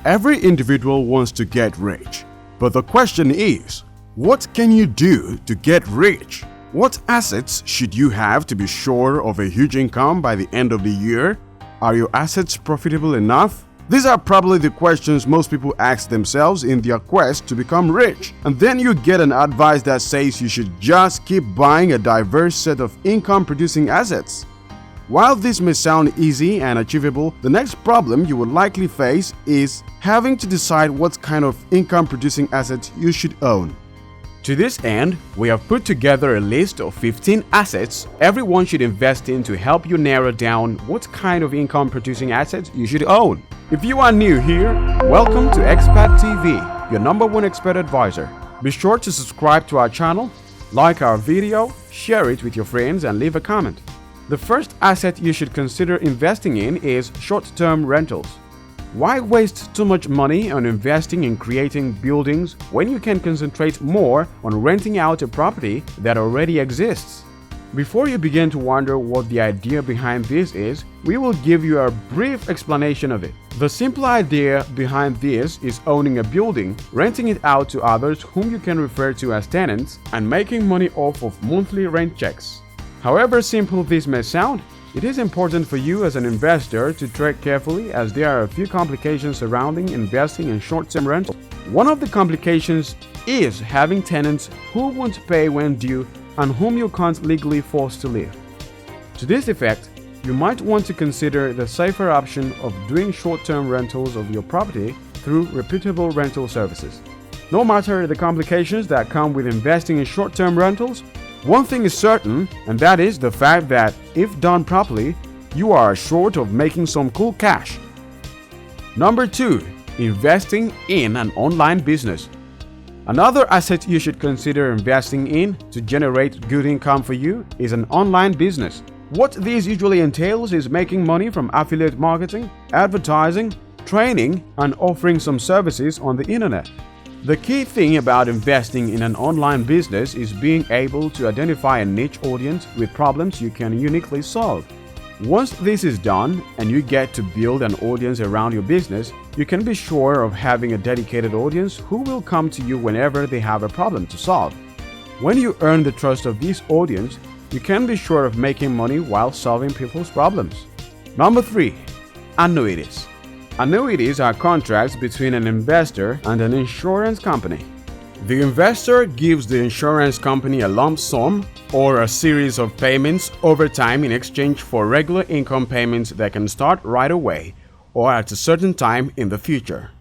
Every individual wants to get rich, but the question is, what can you do to get rich? What assets should you have to be sure of a huge income by the end of the year? Are your assets profitable enough? These are probably the questions most people ask themselves in their quest to become rich. And then you get an advice that says you should just keep buying a diverse set of income-producing assets. While this may sound easy and achievable, the next problem you will likely face is having to decide what kind of income-producing assets you should own. To this end, we have put together a list of 15 assets everyone should invest in to help you narrow down what kind of income-producing assets you should own. If you are new here, welcome to Expat TV, your #1 expert advisor. Be sure to subscribe to our channel, like our video, share it with your friends, and leave a comment. The first asset you should consider investing in is short-term rentals. Why waste too much money on investing in creating buildings when you can concentrate more on renting out a property that already exists? Before you begin to wonder what the idea behind this is, we will give you a brief explanation of it. The simple idea behind this is owning a building, renting it out to others whom you can refer to as tenants, and making money off of monthly rent checks. However simple this may sound, it is important for you as an investor to tread carefully as there are a few complications surrounding investing in short-term rentals. One of the complications is having tenants who won't pay when due and whom you can't legally force to leave. To this effect, you might want to consider the safer option of doing short-term rentals of your property through reputable rental services. No matter the complications that come with investing in short-term rentals, one thing is certain, and that is the fact that if done properly, you are assured of making some cool cash. Number 2. Investing in an online business. Another asset you should consider investing in to generate good income for you is an online business. What this usually entails is making money from affiliate marketing, advertising, training, and offering some services on the internet. The key thing about investing in an online business is being able to identify a niche audience with problems you can uniquely solve. Once this is done and you get to build an audience around your business, you can be sure of having a dedicated audience who will come to you whenever they have a problem to solve. When you earn the trust of this audience, you can be sure of making money while solving people's problems. Number 3. Annuities. Annuities are contracts between an investor and an insurance company. The investor gives the insurance company a lump sum or a series of payments over time in exchange for regular income payments that can start right away or at a certain time in the future.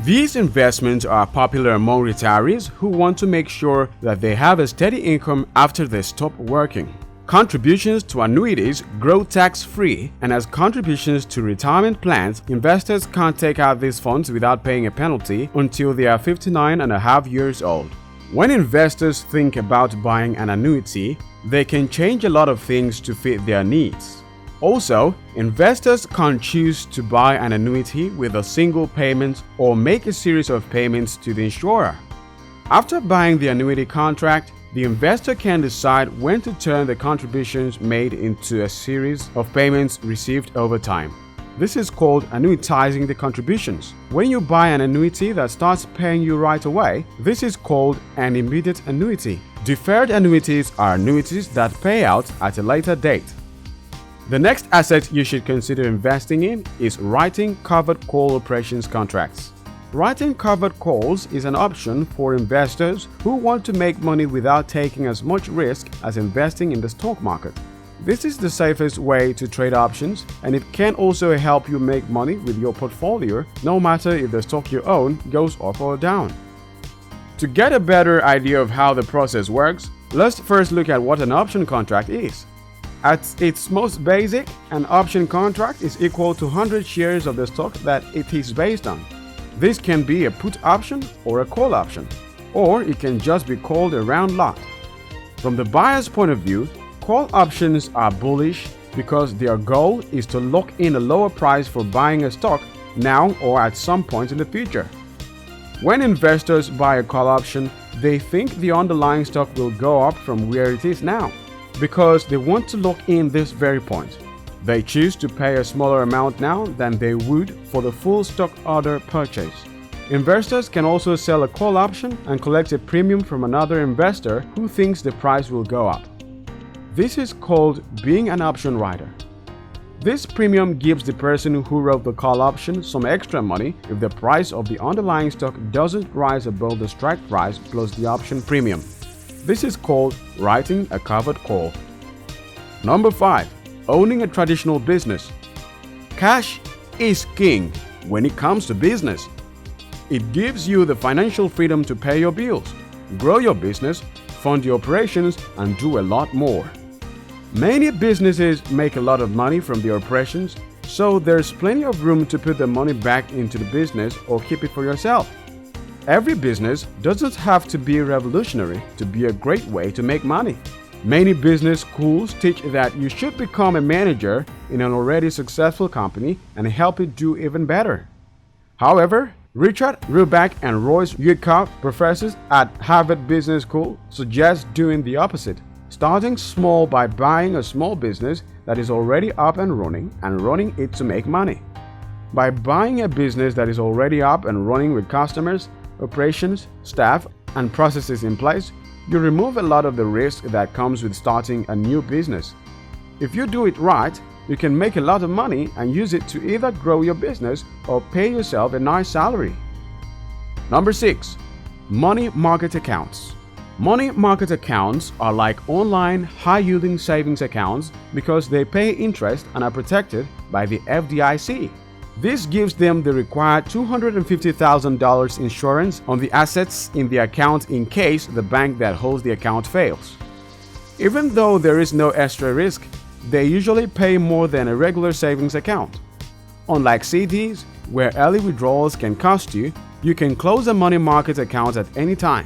These investments are popular among retirees who want to make sure that they have a steady income after they stop working. Contributions to annuities grow tax-free, and as contributions to retirement plans, investors can't take out these funds without paying a penalty until they are 59.5 years old. When investors think about buying an annuity, they can change a lot of things to fit their needs. Also, investors can choose to buy an annuity with a single payment or make a series of payments to the insurer. After buying the annuity contract, the investor can decide when to turn the contributions made into a series of payments received over time. This is called annuitizing the contributions. When you buy an annuity that starts paying you right away, this is called an immediate annuity. Deferred annuities are annuities that pay out at a later date. The next asset you should consider investing in is writing covered call operations contracts. Writing covered calls is an option for investors who want to make money without taking as much risk as investing in the stock market. This is the safest way to trade options, and it can also help you make money with your portfolio no matter if the stock you own goes up or down. To get a better idea of how the process works, let's first look at what an option contract is. At its most basic, an option contract is equal to 100 shares of the stock that it is based on. This can be a put option or a call option, or it can just be called a round lot. From the buyer's point of view, call options are bullish because their goal is to lock in a lower price for buying a stock now or at some point in the future. When investors buy a call option, they think the underlying stock will go up from where it is now because they want to lock in this very point. They choose to pay a smaller amount now than they would for the full stock order purchase. Investors can also sell a call option and collect a premium from another investor who thinks the price will go up. This is called being an option rider. This premium gives the person who wrote the call option some extra money if the price of the underlying stock doesn't rise above the strike price plus the option premium. This is called writing a covered call. Number 5. Owning a traditional business. Cash is king when it comes to business. It gives you the financial freedom to pay your bills, grow your business, fund your operations, and do a lot more. Many businesses make a lot of money from their operations, so there's plenty of room to put the money back into the business or keep it for yourself. Every business doesn't have to be revolutionary to be a great way to make money. Many business schools teach that you should become a manager in an already successful company and help it do even better. However, Richard Ruback and Royce Uykoff, professors at Harvard Business School, suggest doing the opposite, starting small by buying a small business that is already up and running it to make money. By buying a business that is already up and running with customers, operations, staff, and processes in place, you remove a lot of the risk that comes with starting a new business. If you do it right, you can make a lot of money and use it to either grow your business or pay yourself a nice salary. Number 6. Money market accounts. Money market accounts are like online high-yielding savings accounts because they pay interest and are protected by the FDIC. This gives them the required $250,000 insurance on the assets in the account in case the bank that holds the account fails. Even though there is no extra risk, they usually pay more than a regular savings account. Unlike CDs, where early withdrawals can cost you, you can close a money market account at any time.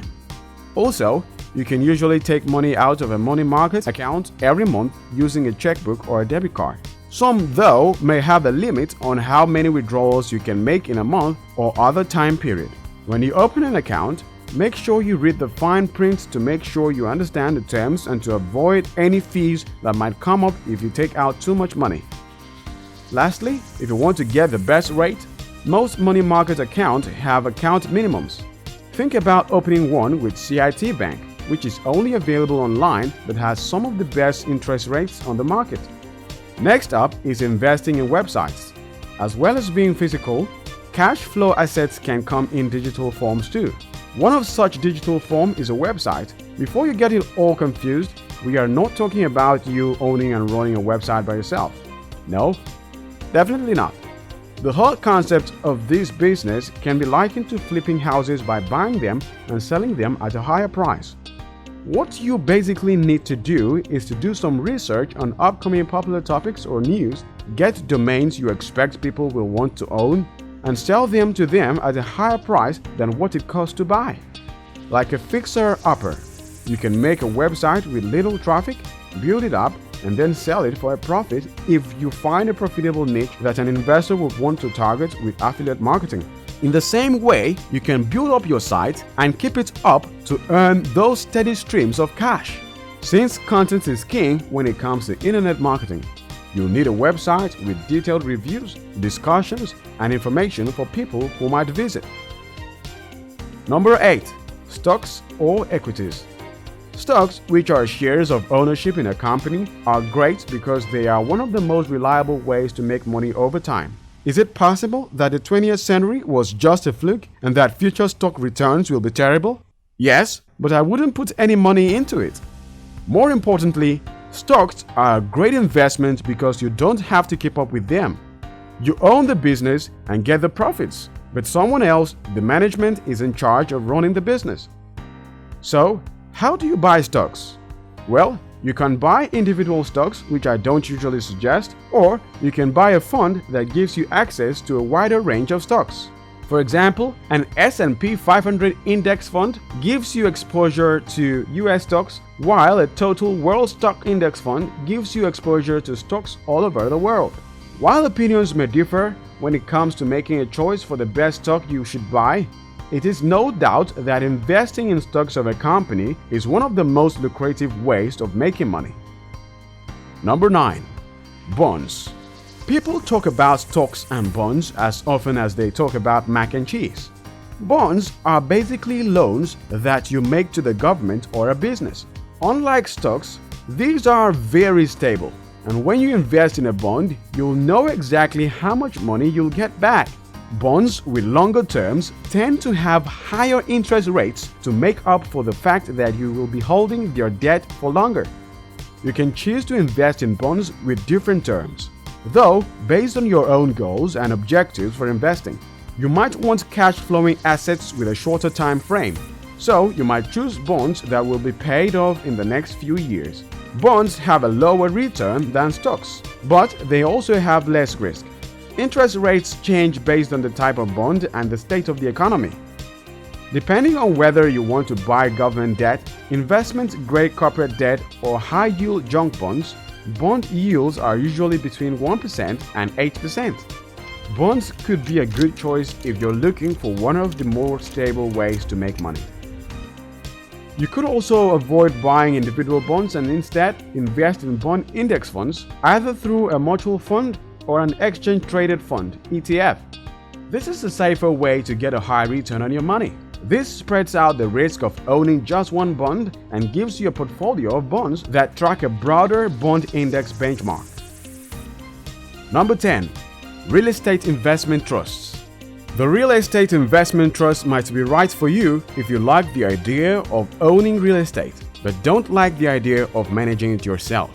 Also, you can usually take money out of a money market account every month using a checkbook or a debit card. Some, though, may have a limit on how many withdrawals you can make in a month or other time period. When you open an account, make sure you read the fine print to make sure you understand the terms and to avoid any fees that might come up if you take out too much money. Lastly, if you want to get the best rate, most money market accounts have account minimums. Think about opening one with CIT Bank, which is only available online but has some of the best interest rates on the market. Next up is investing in websites. As well as being physical, cash flow assets can come in digital forms too. One of such digital form is a website. Before you get it all confused, we are not talking about you owning and running a website by yourself. No, definitely not. The whole concept of this business can be likened to flipping houses by buying them and selling them at a higher price. What you basically need to do is to do some research on upcoming popular topics or news, get domains you expect people will want to own, and sell them to them at a higher price than what it costs to buy. Like a fixer-upper, you can make a website with little traffic, build it up, and then sell it for a profit if you find a profitable niche that an investor would want to target with affiliate marketing. In the same way, you can build up your site and keep it up to earn those steady streams of cash. Since content is king when it comes to internet marketing, you'll need a website with detailed reviews, discussions, and information for people who might visit. Number 8. Stocks or equities. Stocks, which are shares of ownership in a company, are great because they are one of the most reliable ways to make money over time. Is it possible that the 20th century was just a fluke and that future stock returns will be terrible? Yes, but I wouldn't put any money into it. More importantly, stocks are a great investment because you don't have to keep up with them. You own the business and get the profits, but someone else, the management, is in charge of running the business. So, how do you buy stocks? Well, you can buy individual stocks, which I don't usually suggest, or you can buy a fund that gives you access to a wider range of stocks. For example, an S&P 500 index fund gives you exposure to US stocks, while a total world stock index fund gives you exposure to stocks all over the world. While opinions may differ when it comes to making a choice for the best stock you should buy, it is no doubt that investing in stocks of a company is one of the most lucrative ways of making money. Number 9. Bonds. People talk about stocks and bonds as often as they talk about mac and cheese. Bonds are basically loans that you make to the government or a business. Unlike stocks, these are very stable, and when you invest in a bond, you'll know exactly how much money you'll get back. Bonds with longer terms tend to have higher interest rates to make up for the fact that you will be holding your debt for longer. You can choose to invest in bonds with different terms, though based on your own goals and objectives for investing. You might want cash-flowing assets with a shorter time frame, so you might choose bonds that will be paid off in the next few years. Bonds have a lower return than stocks, but they also have less risk. Interest rates change based on the type of bond and the state of the economy. Depending on whether you want to buy government debt, investment-grade corporate debt, or high-yield junk bonds, bond yields are usually between 1% and 8%. Bonds could be a good choice if you're looking for one of the more stable ways to make money. You could also avoid buying individual bonds and instead invest in bond index funds, either through a mutual fund or an exchange-traded fund (ETF). This is a safer way to get a high return on your money. This spreads out the risk of owning just one bond and gives you a portfolio of bonds that track a broader bond index benchmark. Number 10. Real estate investment trusts. The real estate investment trust might be right for you if you like the idea of owning real estate, but don't like the idea of managing it yourself.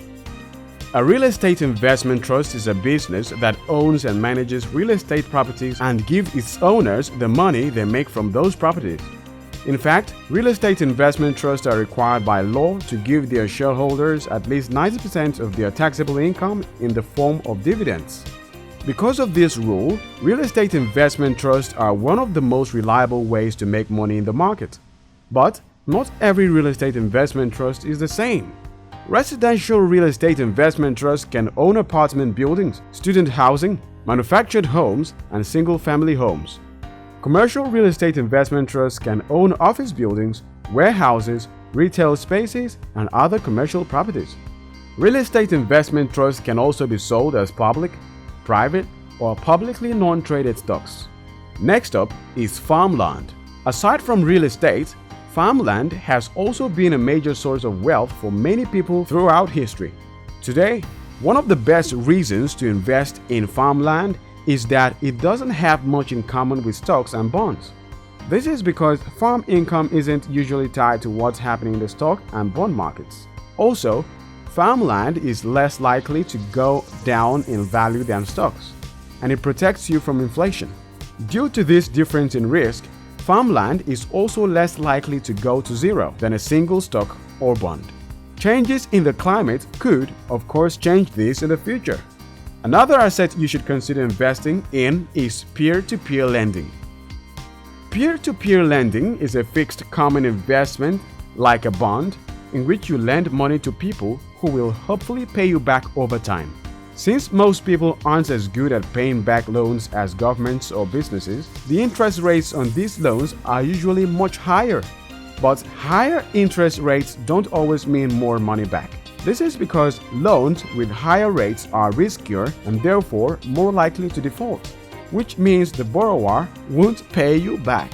A real estate investment trust is a business that owns and manages real estate properties and gives its owners the money they make from those properties. In fact, real estate investment trusts are required by law to give their shareholders at least 90% of their taxable income in the form of dividends. Because of this rule, real estate investment trusts are one of the most reliable ways to make money in the market. But not every real estate investment trust is the same. Residential real estate investment trusts can own apartment buildings, student housing, manufactured homes, and single-family homes. Commercial real estate investment trusts can own office buildings, warehouses, retail spaces, and other commercial properties. Real estate investment trusts can also be sold as public, private, or publicly non-traded stocks. Next up is farmland. Aside from real estate, farmland has also been a major source of wealth for many people throughout history. Today, one of the best reasons to invest in farmland is that it doesn't have much in common with stocks and bonds. This is because farm income isn't usually tied to what's happening in the stock and bond markets. Also, farmland is less likely to go down in value than stocks, and it protects you from inflation. Due to this difference in risk, farmland is also less likely to go to zero than a single stock or bond. Changes in the climate could, of course, change this in the future. Another asset you should consider investing in is peer-to-peer lending. Peer-to-peer lending is a fixed common investment, like a bond, in which you lend money to people who will hopefully pay you back over time. Since most people aren't as good at paying back loans as governments or businesses, the interest rates on these loans are usually much higher. But higher interest rates don't always mean more money back. This is because loans with higher rates are riskier and therefore more likely to default, which means the borrower won't pay you back.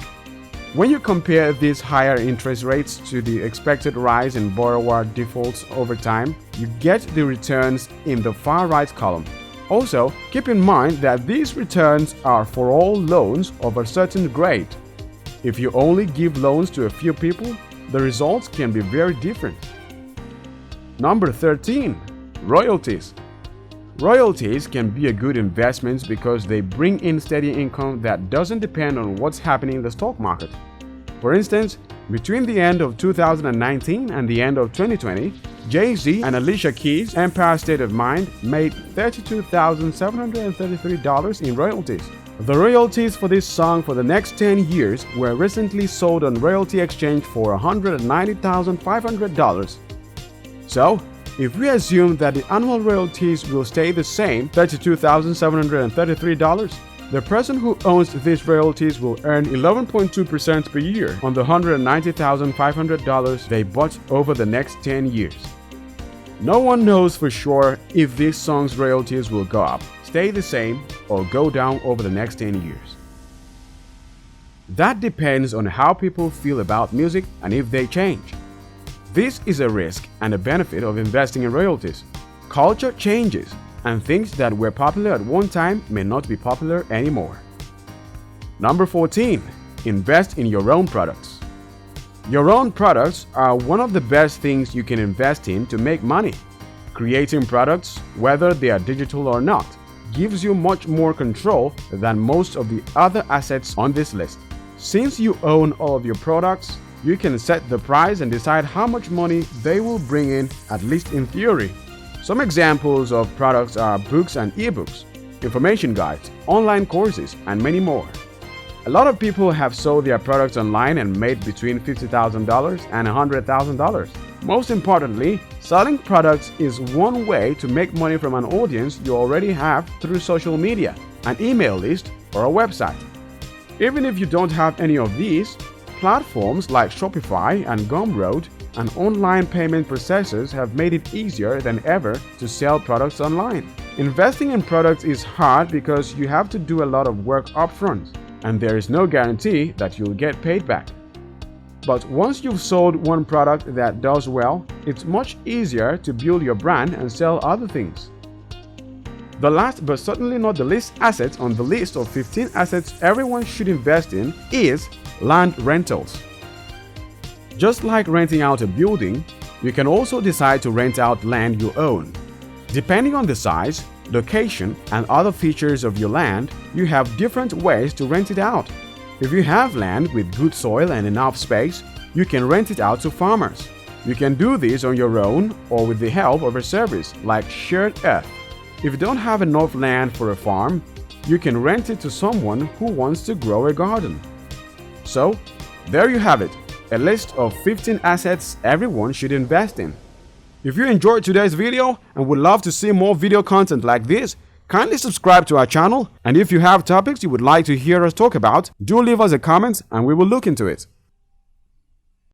When you compare these higher interest rates to the expected rise in borrower defaults over time, you get the returns in the far right column. Also, keep in mind that these returns are for all loans of a certain grade. If you only give loans to a few people, the results can be very different. Number 13. Royalties. Royalties can be a good investment because they bring in steady income that doesn't depend on what's happening in the stock market. For instance, between the end of 2019 and the end of 2020, Jay-Z and Alicia Keys' Empire State of Mind made $32,733 in royalties. The royalties for this song for the next 10 years were recently sold on Royalty Exchange for $190,500. So, if we assume that the annual royalties will stay the same, $32,733, the person who owns these royalties will earn 11.2% per year on the $190,500 they bought over the next 10 years. No one knows for sure if this song's royalties will go up, stay the same, or go down over the next 10 years. That depends on how people feel about music and if they change. This is a risk and a benefit of investing in royalties. Culture changes, and things that were popular at one time may not be popular anymore. Number 14. Invest in your own products. Your own products are one of the best things you can invest in to make money. Creating products, whether they are digital or not, gives you much more control than most of the other assets on this list. Since you own all of your products, you can set the price and decide how much money they will bring in, at least in theory. Some examples of products are books and ebooks, information guides, online courses, and many more. A lot of people have sold their products online and made between $50,000 and $100,000. Most importantly, selling products is one way to make money from an audience you already have through social media, an email list, or a website. Even if you don't have any of these, platforms like Shopify and Gumroad and online payment processors have made it easier than ever to sell products online. Investing in products is hard because you have to do a lot of work upfront, and there is no guarantee that you'll get paid back. But once you've sold one product that does well, it's much easier to build your brand and sell other things. The last but certainly not the least asset on the list of 15 assets everyone should invest in is land rentals. Just like renting out a building, you can also decide to rent out land you own. Depending on the size, location, and other features of your land, you have different ways to rent it out. If you have land with good soil and enough space, you can rent it out to farmers. You can do this on your own or with the help of a service like Shared Earth. If you don't have enough land for a farm, you can rent it to someone who wants to grow a garden. So, there you have it, a list of 15 assets everyone should invest in. If you enjoyed today's video and would love to see more video content like this, kindly subscribe to our channel, and if you have topics you would like to hear us talk about, do leave us a comment and we will look into it.